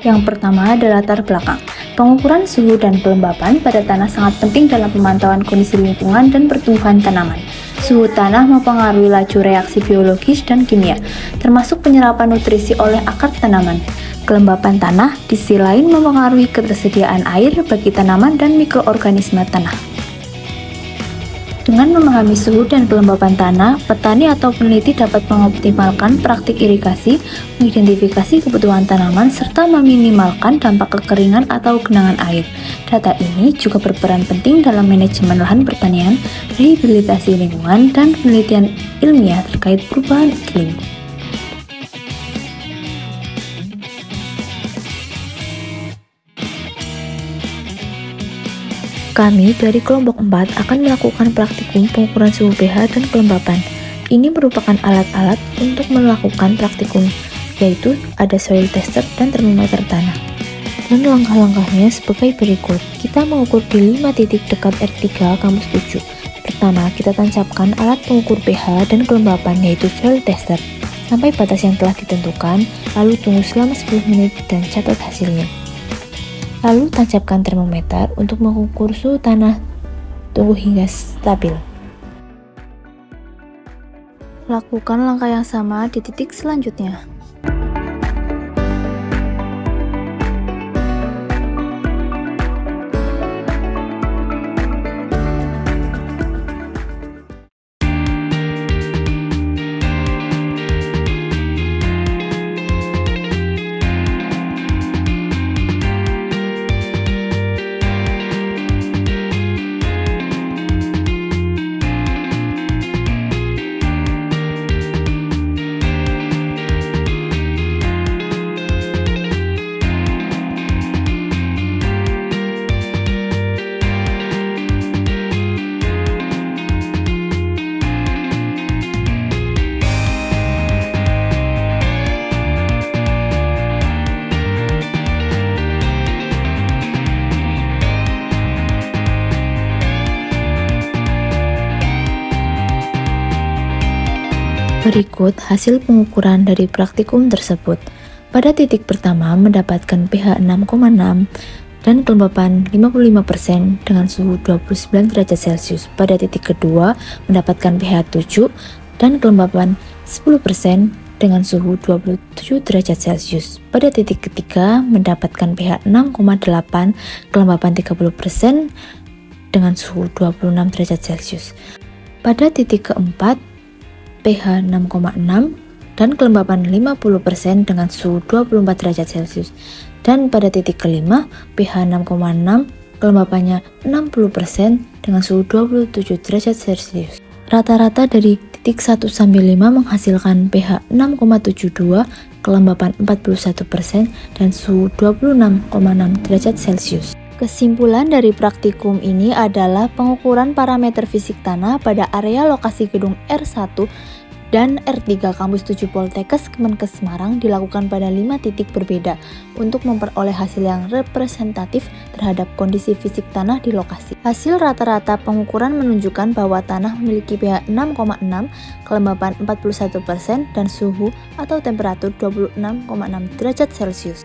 Yang pertama adalah latar belakang. Pengukuran suhu dan kelembapan pada tanah sangat penting dalam pemantauan kondisi lingkungan dan pertumbuhan tanaman. Suhu tanah mempengaruhi laju reaksi biologis dan kimia, termasuk penyerapan nutrisi oleh akar tanaman. Kelembapan tanah di sisi lain mempengaruhi ketersediaan air bagi tanaman dan mikroorganisme tanah. Dengan memahami suhu dan kelembapan tanah, petani atau peneliti dapat mengoptimalkan praktik irigasi, mengidentifikasi kebutuhan tanaman, serta meminimalkan dampak kekeringan atau genangan air. Data ini juga berperan penting dalam manajemen lahan pertanian, rehabilitasi lingkungan, dan penelitian ilmiah terkait perubahan iklim. Kami dari kelompok 4 akan melakukan praktikum pengukuran suhu pH dan kelembapan. Ini merupakan alat-alat untuk melakukan praktikum, yaitu ada soil tester dan termometer tanah. Dan langkah-langkahnya sebagai berikut. Kita mengukur di 5 titik dekat R3 kampus 7. Pertama, kita tancapkan alat pengukur pH dan kelembapan, yaitu soil tester, sampai batas yang telah ditentukan, lalu tunggu selama 10 menit dan catat hasilnya. Lalu tancapkan termometer untuk mengukur suhu tanah. Tunggu hingga stabil. Lakukan langkah yang sama di titik selanjutnya. Berikut hasil pengukuran dari praktikum tersebut. Pada titik pertama mendapatkan pH 6,6 dan kelembapan 55% dengan suhu 29 derajat Celcius. Pada titik kedua mendapatkan pH 7 dan kelembapan 10% dengan suhu 27 derajat Celcius. Pada titik ketiga mendapatkan pH 6,8, kelembapan 30% dengan suhu 26 derajat Celcius. Pada titik keempat pH 6,6 dan kelembapan 50% dengan suhu 24 derajat Celcius. Dan pada titik kelima, pH 6,6, kelembapannya 60% dengan suhu 27 derajat Celcius. Rata-rata dari titik 1 sampai 5 menghasilkan pH 6,72, kelembapan 41% dan suhu 26,6 derajat Celcius. Kesimpulan dari praktikum ini adalah pengukuran parameter fisik tanah pada area lokasi gedung R1 dan R3 Kampus 7 Poltekkes Kemenkes Semarang dilakukan pada 5 titik berbeda untuk memperoleh hasil yang representatif terhadap kondisi fisik tanah di lokasi. Hasil rata-rata pengukuran menunjukkan bahwa tanah memiliki pH 6,6, kelembapan 41% dan suhu atau temperatur 26,6 derajat Celcius.